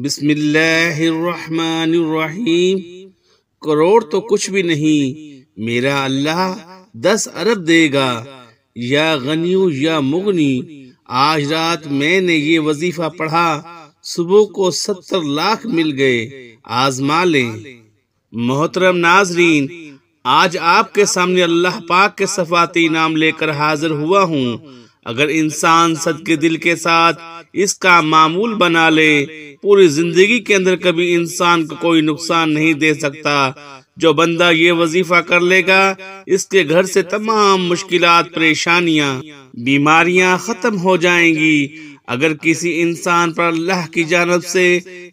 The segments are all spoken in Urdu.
بسم اللہ الرحمن الرحیم۔ کروڑ تو کچھ بھی نہیں، میرا اللہ 10 ارب دے گا، یا غنیو یا مغنی۔ آج رات میں نے یہ وظیفہ پڑھا، صبح کو 70 لاکھ مل گئے، آزما لیں۔ محترم ناظرین، آج آپ کے سامنے اللہ پاک کے صفاتی نام لے کر حاضر ہوا ہوں۔ اگر انسان صدقے دل کے ساتھ اس کا معمول بنا لے، پوری زندگی کے اندر کبھی انسان کو کوئی نقصان نہیں دے سکتا۔ جو بندہ یہ وظیفہ کر لے گا، اس کے گھر سے تمام مشکلات، پریشانیاں، بیماریاں ختم ہو جائیں گی۔ اگر کسی انسان پر اللہ کی جانب سے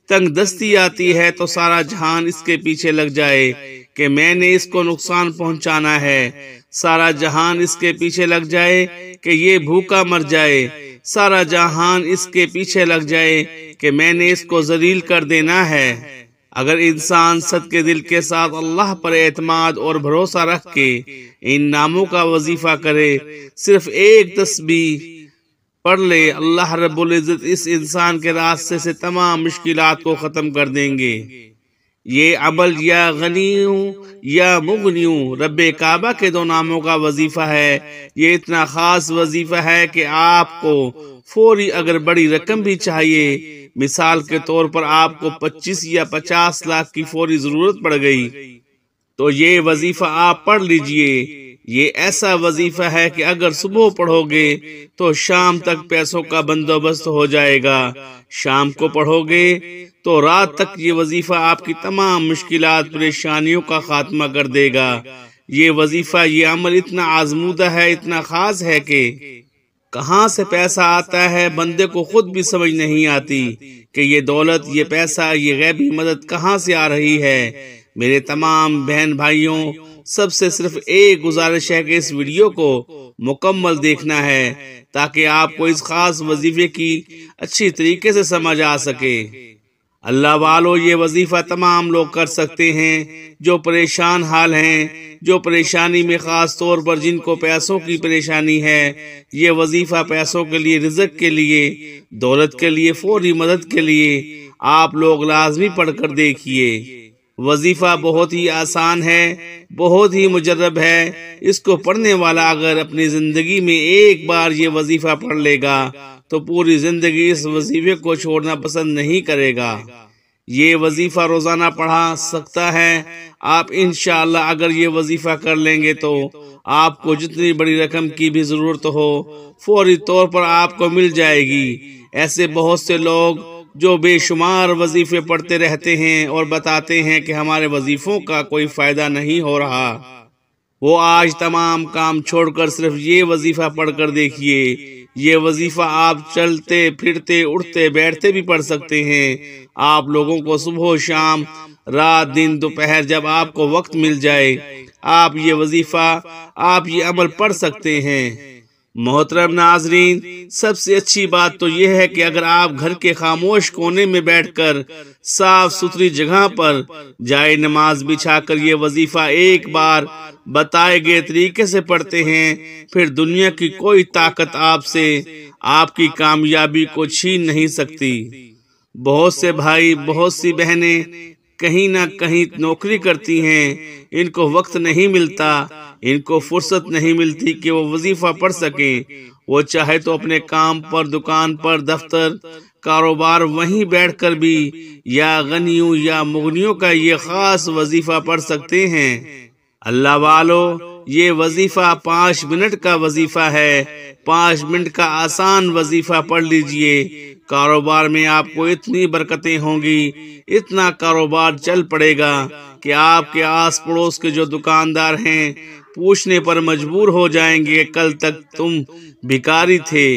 تنگ دستی آتی ہے تو سارا جہان اس کے پیچھے لگ جائے کہ میں نے اس کو نقصان پہنچانا ہے۔ سارا جہان اس کے پیچھے لگ جائے کہ یہ بھوکا مر جائے۔ سارا جہان اس کے پیچھے لگ جائے کہ میں نے اس کو ذلیل کر دینا ہے۔ اگر انسان صدقے دل کے ساتھ اللہ پر اعتماد اور بھروسہ رکھ کے ان ناموں کا وظیفہ کرے، صرف ایک تسبیح پڑھ لے، اللہ رب العزت اس انسان کے راستے سے تمام مشکلات کو ختم کر دیں گے۔ یہ عمل یا غنیوں یا مغنیوں رب کعبہ کے 2 ناموں کا وظیفہ ہے۔ یہ اتنا خاص وظیفہ ہے کہ آپ کو فوری اگر بڑی رقم بھی چاہیے، مثال کے طور پر آپ کو 25 یا 50 لاکھ کی فوری ضرورت پڑ گئی، تو یہ وظیفہ آپ پڑھ لیجئے۔ یہ ایسا وظیفہ ہے کہ اگر صبح پڑھو گے تو شام تک پیسوں کا بندوبست ہو جائے گا، شام کو پڑھو گے تو رات تک یہ وظیفہ آپ کی تمام مشکلات، پریشانیوں کا خاتمہ کر دے گا۔ یہ وظیفہ، یہ عمل اتنا آزمودہ ہے، اتنا خاص ہے کہ کہاں سے پیسہ آتا ہے بندے کو خود بھی سمجھ نہیں آتی کہ یہ دولت، یہ پیسہ، یہ غیبی مدد کہاں سے آ رہی ہے۔ میرے تمام بہن بھائیوں، سب سے صرف ایک گزارش ہے کہ اس ویڈیو کو مکمل دیکھنا ہے تاکہ آپ کو اس خاص وظیفے کی اچھی طریقے سے سمجھ آ سکے۔ اللہ والو، یہ وظیفہ تمام لوگ کر سکتے ہیں جو پریشان حال ہیں، جو پریشانی میں، خاص طور پر جن کو پیسوں کی پریشانی ہے۔ یہ وظیفہ پیسوں کے لیے، رزق کے لیے، دولت کے لیے، فوری مدد کے لیے آپ لوگ لازمی پڑھ کر دیکھیے۔ وظیفہ بہت ہی آسان ہے، بہت ہی مجرب ہے۔ اس کو پڑھنے والا اگر اپنی زندگی میں ایک بار یہ وظیفہ پڑھ لے گا تو پوری زندگی اس وظیفے کو چھوڑنا پسند نہیں کرے گا۔ یہ وظیفہ روزانہ پڑھا سکتا ہے آپ انشاءاللہ۔ اگر یہ وظیفہ کر لیں گے تو آپ کو جتنی بڑی رقم کی بھی ضرورت ہو، فوری طور پر آپ کو مل جائے گی۔ ایسے بہت سے لوگ جو بے شمار وظیفے پڑھتے رہتے ہیں اور بتاتے ہیں کہ ہمارے وظیفوں کا کوئی فائدہ نہیں ہو رہا، وہ آج تمام کام چھوڑ کر صرف یہ وظیفہ پڑھ کر دیکھیے۔ یہ وظیفہ آپ چلتے پھرتے، اٹھتے بیٹھتے بھی پڑھ سکتے ہیں۔ آپ لوگوں کو صبح شام، رات دن دوپہر، جب آپ کو وقت مل جائے، آپ یہ وظیفہ، آپ یہ عمل پڑھ سکتے ہیں۔ محترم ناظرین، سب سے اچھی بات تو یہ ہے کہ اگر آپ گھر کے خاموش کونے میں بیٹھ کر، صاف ستھری جگہ پر جائے نماز بچھا کر یہ وظیفہ ایک بار بتائے گئے طریقے سے پڑھتے ہیں، پھر دنیا کی کوئی طاقت آپ سے، آپ کی کامیابی کو چھین نہیں سکتی۔ بہت سے بھائی، بہت سی بہنیں کہیں نہ کہیں نوکری کرتی ہیں، ان کو وقت نہیں ملتا، ان کو فرصت نہیں ملتی کہ وہ وظیفہ پڑھ سکیں۔ وہ چاہے تو اپنے کام پر، دکان پر، دفتر، کاروبار، وہیں بیٹھ کر بھی یا غنیوں یا مغنیوں کا یہ خاص وظیفہ پڑھ سکتے ہیں۔ اللہ والو، یہ وظیفہ 5 منٹ کا وظیفہ ہے، 5 منٹ کا آسان وظیفہ پڑھ لیجئے۔ کاروبار میں آپ کو اتنی برکتیں ہوں گی، اتنا کاروبار چل پڑے گا کہ آپ کے آس پڑوس کے جو دکاندار ہیں پوچھنے پر مجبور ہو جائیں گے، کل تک تم بھکاری تھے،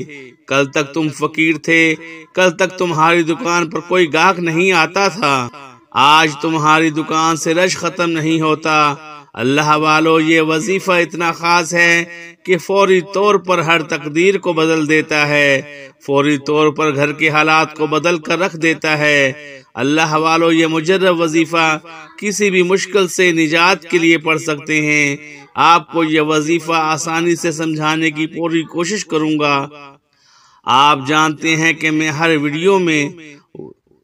کل تک تم فقیر تھے، کل تک تمہاری دکان پر کوئی گاہک نہیں آتا تھا، آج تمہاری دکان سے رش ختم نہیں ہوتا۔ اللہ والو، یہ وظیفہ اتنا خاص ہے کہ فوری طور پر ہر تقدیر کو بدل دیتا ہے، فوری طور پر گھر کے حالات کو بدل کر رکھ دیتا ہے۔ اللہ والو، یہ مجرب وظیفہ کسی بھی مشکل سے نجات کے لیے پڑھ سکتے ہیں۔ آپ کو یہ وظیفہ آسانی سے سمجھانے کی پوری کوشش کروں گا۔ آپ جانتے ہیں کہ میں ہر ویڈیو میں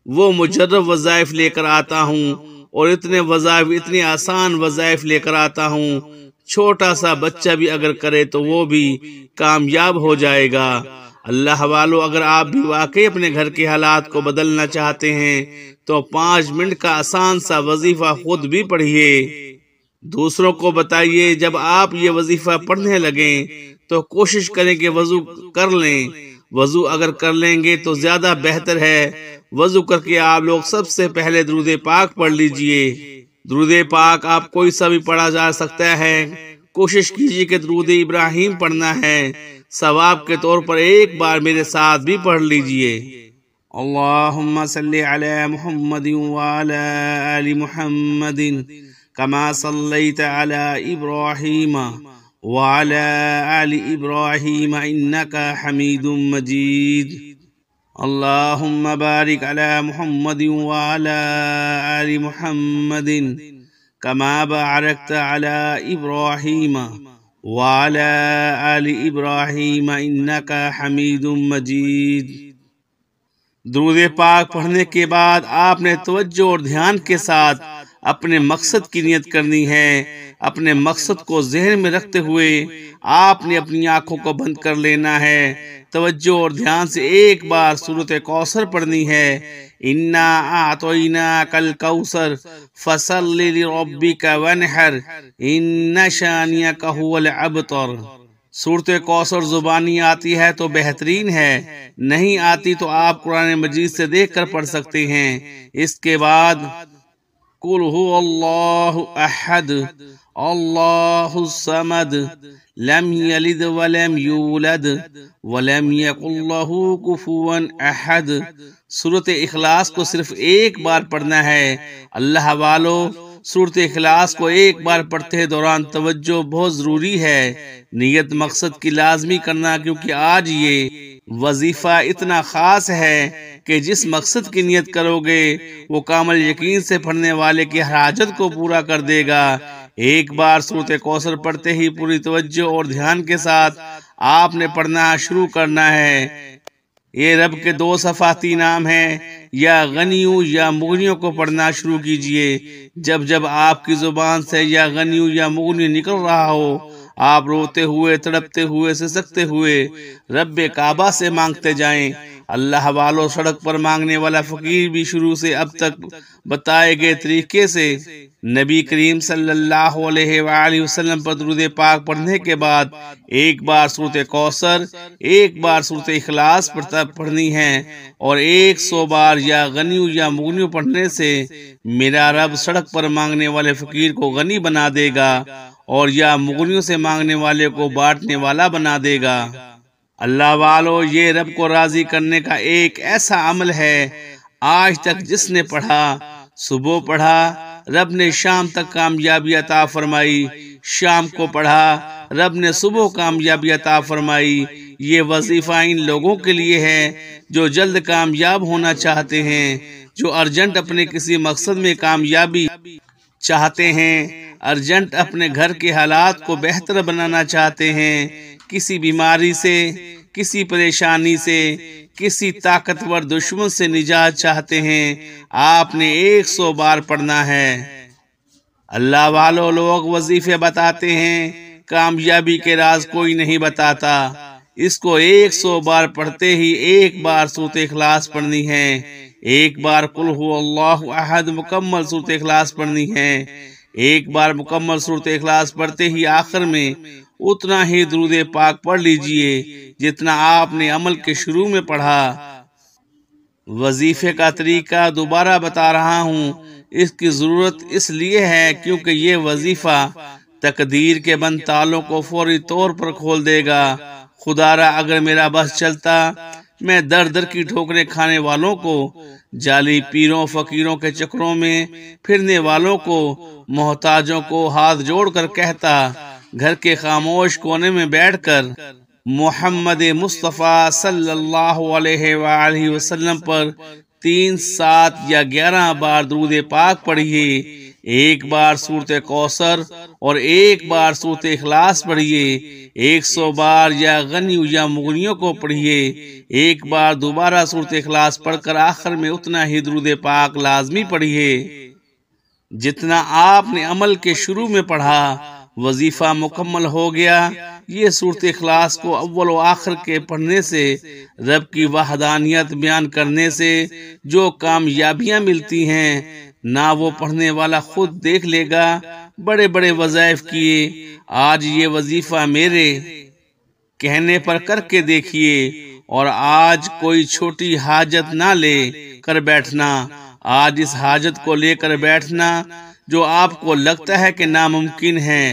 وہ مجرب وظائف لے کر آتا ہوں اور اتنے وظائف، اتنے آسان وظائف لے کر آتا ہوں، چھوٹا سا بچہ بھی اگر کرے تو وہ بھی کامیاب ہو جائے گا۔ اللہ والو، اگر آپ بھی واقعی اپنے گھر کے حالات کو بدلنا چاہتے ہیں تو 5 منٹ کا آسان سا وظیفہ خود بھی پڑھیے، دوسروں کو بتائیے۔ جب آپ یہ وظیفہ پڑھنے لگیں تو کوشش کریں کہ وضو کر لیں۔ وضو اگر کر لیں گے تو زیادہ بہتر ہے۔ وضو کر کے آپ لوگ سب سے پہلے درود پاک پڑھ لیجئے۔ درود پاک آپ کوئی سا بھی پڑھا جا سکتا ہے، کوشش کیجئے کہ درود ابراہیم پڑھنا ہے۔ ثواب کے طور پر ایک بار میرے ساتھ بھی پڑھ لیجئے۔ اللہم صلی علی محمد وعلی آل محمد کما صلیت علی ابراہیم وعلی آل ابراہیم انکا حمید مجید۔ اللہم بارک علی محمد وعلی آل محمد کما بارکت علی ابراہیم وعلی آل ابراہیم انکا حمید مجید۔ درود پاک پڑھنے کے بعد آپ نے توجہ اور دھیان کے ساتھ اپنے مقصد کی نیت کرنی ہے۔ اپنے مقصد کو ذہن میں رکھتے ہوئے آپ نے اپنی آنکھوں کو بند کر لینا ہے۔ توجہ اور دھیان سے ایک بار سورۃ کوثر پڑھنی ہے۔ انا اعطیناک الکوثر فصل لربک وانحر ان شانئک ھو الابتر۔ سورۃ کوثر زبانی آتی ہے تو بہترین ہے، نہیں آتی تو آپ قرآن مجید سے دیکھ کر پڑھ سکتے ہیں۔ اس کے بعد قل ھو اللہ احد اللہ الصمد لم یلد ولم یولد ولم یکن لہ کفوا احد۔ سورۃ اخلاص کو صرف ایک بار پڑھنا ہے۔ اللہ والو، سورۃ اخلاص کو ایک بار پڑھتے دوران توجہ بہت ضروری ہے۔ نیت مقصد کی لازمی کرنا، کیونکہ آج یہ وظیفہ اتنا خاص ہے کہ جس مقصد کی نیت کرو گے وہ کامل یقین سے پڑھنے والے کی ہر حاجت کو پورا کر دے گا۔ ایک بار سورۃ کوثر پڑھتے ہی پوری توجہ اور دھیان کے ساتھ آپ نے پڑھنا شروع کرنا ہے۔ یہ رب کے 2 صفاتی نام ہیں، یا غنیو یا مغنیوں کو پڑھنا شروع کیجئے۔ جب جب آپ کی زبان سے یا غنیو یا مغنی نکل رہا ہو، آپ روتے ہوئے، تڑپتے ہوئے، سسکتے ہوئے رب کعبہ سے مانگتے جائیں۔ اللہ والو، سڑک پر مانگنے والا فقیر بھی شروع سے اب تک بتائے گئے طریقے سے نبی کریم صلی اللہ علیہ وآلہ وسلم پر درود پاک پڑھنے کے بعد ایک بار سورۃ کوثر، ایک بار سورۃ اخلاص پڑھنی ہے، اور 100 بار یا غنیو یا مغنیو پڑھنے سے میرا رب سڑک پر مانگنے والے فقیر کو غنی بنا دے گا اور یا مغنیوں سے مانگنے والے کو بانٹنے والا بنا دے گا۔ اللہ والو، یہ رب کو راضی کرنے کا ایک ایسا عمل ہے، آج تک جس نے پڑھا، صبح پڑھا، رب نے شام تک کامیابی عطا فرمائی، شام کو پڑھا، رب نے صبح کامیابی عطا فرمائی۔ یہ وظیفہ ان لوگوں کے لیے ہے جو جلد کامیاب ہونا چاہتے ہیں، جو ارجنٹ اپنے کسی مقصد میں کامیابی چاہتے ہیں، ارجنٹ اپنے گھر کے حالات کو بہتر بنانا چاہتے ہیں، کسی بیماری سے، کسی پریشانی سے، کسی طاقتور دشمن سے نجات چاہتے ہیں۔ آپ نے 100 بار پڑھنا ہے۔ اللہ والو، لوگ وظیفے بتاتے ہیں، کامیابی کے راز کوئی نہیں بتاتا۔ اس کو 100 بار پڑھتے ہی ایک بار سورۃ اخلاص پڑھنی ہے، ایک بار قل ھو اللہ احد مکمل سورۃ اخلاص پڑھنی ہے۔ ایک بار مکمل سورۃ اخلاص پڑھتے ہی آخر میں اتنا ہی درود پاک پڑھ لیجئے جتنا آپ نے عمل کے شروع میں پڑھا۔ وظیفے کا طریقہ دوبارہ بتا رہا ہوں، اس کی ضرورت اس لیے ہے کیونکہ یہ وظیفہ تقدیر کے بند تالوں کو فوری طور پر کھول دے گا۔ خدا را اگر میرا بس چلتا، میں در در کی ٹھوکریں کھانے والوں کو، جعلی پیروں فقیروں کے چکروں میں پھرنے والوں کو، محتاجوں کو ہاتھ جوڑ کر کہتا، گھر کے خاموش کونے میں بیٹھ کر محمد مصطفیٰ صلی اللہ علیہ وآلہ وسلم پر 3، 7 یا 11 بار درود پاک پڑھیے۔ ایک بار سورت کوثر اور ایک بار سورت اخلاص پڑھیے، 100 بار یا غنی یا مغنیوں کو پڑھیے، ایک بار دوبارہ سورت اخلاص پڑھ کر آخر میں اتنا ہی درود پاک لازمی پڑھیے جتنا آپ نے عمل کے شروع میں پڑھا۔ وظیفہ مکمل ہو گیا۔ یہ سورت اخلاص کو اول و آخر کے پڑھنے سے، رب کی وحدانیت بیان کرنے سے جو کامیابیاں ملتی ہیں نہ وہ پڑھنے والا خود دیکھ لے گا۔ بڑے بڑے وظائف کیے، آج یہ وظیفہ میرے کہنے پر کر کے دیکھیے، اور آج کوئی چھوٹی حاجت نہ لے کر بیٹھنا۔ آج اس حاجت کو لے کر بیٹھنا جو آپ کو لگتا ہے کہ ناممکن ہے،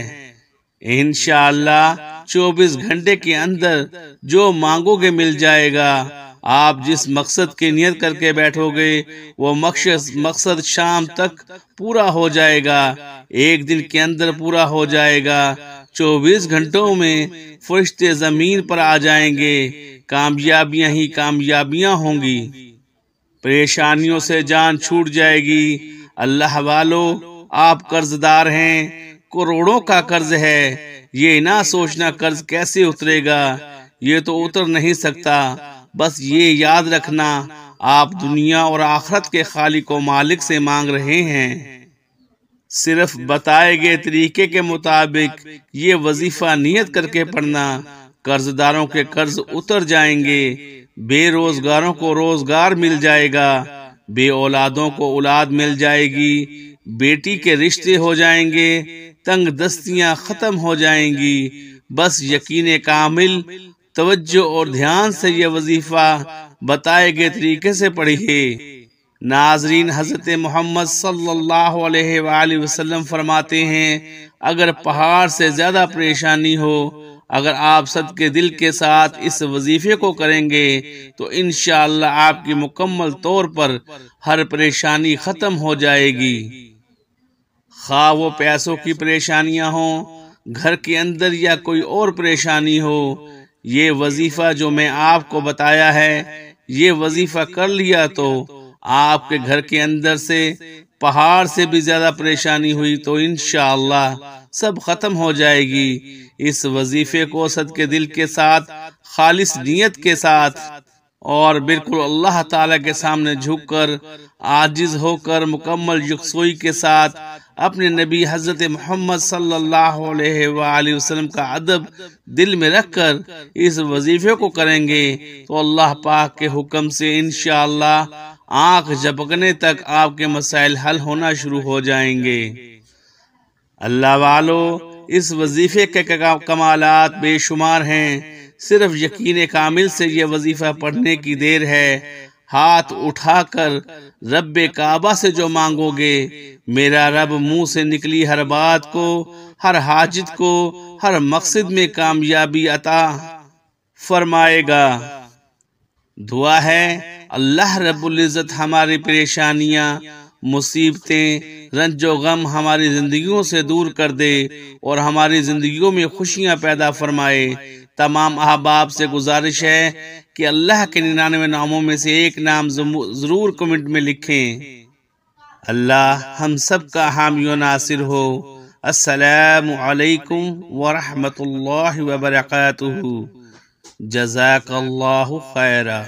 انشاءاللہ 24 گھنٹے کے اندر جو مانگو گے مل جائے گا۔ آپ جس مقصد کی نیت کر کے بیٹھو گے وہ مقصد شام تک پورا ہو جائے گا، ایک دن کے اندر پورا ہو جائے گا، 24 گھنٹوں میں فرشتے زمین پر آ جائیں گے، کامیابیاں ہی کامیابیاں ہوں گی، پریشانیوں سے جان چھوٹ جائے گی۔ اللہ والو، آپ قرض دار ہیں، کروڑوں کا قرض ہے، یہ نہ سوچنا قرض کیسے اترے گا، یہ تو اتر نہیں سکتا۔ بس یہ یاد رکھنا آپ دنیا اور آخرت کے خالق و مالک سے مانگ رہے ہیں۔ صرف بتائے گئے طریقے کے مطابق یہ وظیفہ نیت کر کے پڑھنا، قرض داروں کے قرض اتر جائیں گے، بے روزگاروں کو روزگار مل جائے گا، بے اولادوں کو اولاد مل جائے گی، بیٹی کے رشتے ہو جائیں گے، تنگ دستیاں ختم ہو جائیں گی۔ بس یقین کامل، توجہ اور دھیان سے یہ وظیفہ بتائے گئے طریقے سے پڑھیے۔ ناظرین، حضرت محمد صلی اللہ علیہ وآلہ وسلم فرماتے ہیں، اگر پہاڑ سے زیادہ پریشانی ہو، اگر آپ صدقے دل کے ساتھ اس وظیفے کو کریں گے تو انشاءاللہ آپ کی مکمل طور پر ہر پریشانی ختم ہو جائے گی، خواہ وہ پیسوں کی پریشانیاں ہوں، گھر کے اندر یا کوئی اور پریشانی ہو۔ یہ وظیفہ جو میں آپ کو بتایا ہے، یہ وظیفہ کر لیا تو آپ کے گھر کے اندر سے پہاڑ سے بھی زیادہ پریشانی ہوئی تو انشاءاللہ سب ختم ہو جائے گی۔ اس وظیفے کو صدقے دل کے ساتھ، خالص نیت کے ساتھ اور بالکل اللہ تعالیٰ کے سامنے جھک کر، عاجز ہو کر، مکمل یکسوئی کے ساتھ اپنے نبی حضرت محمد صلی اللہ علیہ وآلہ وسلم کا ادب دل میں رکھ کر اس وظیفے کو کریں گے تو اللہ پاک کے حکم سے انشاءاللہ آنکھ جھپکنے تک آپ کے مسائل حل ہونا شروع ہو جائیں گے۔ اللہ والو، اس وظیفے کے کمالات بے شمار ہیں، صرف یقین کامل سے یہ وظیفہ پڑھنے کی دیر ہے۔ ہاتھ اٹھا کر رب کعبہ سے جو مانگو گے، میرا رب منہ سے نکلی ہر بات کو، ہر حاجت کو، ہر مقصد میں کامیابی عطا فرمائے گا۔ دعا ہے اللہ رب العزت ہماری پریشانیاں، مصیبتیں، رنج و غم ہماری زندگیوں سے دور کر دے اور ہماری زندگیوں میں خوشیاں پیدا فرمائے۔ تمام احباب سے گزارش ہے کہ اللہ کے 99 ناموں میں سے ایک نام ضرور کمنٹ میں لکھیں۔ اللہ ہم سب کا حامی و ناصر ہو۔ السلام علیکم ورحمۃ اللہ وبرکاتہ۔ جزاک اللہ خیرہ۔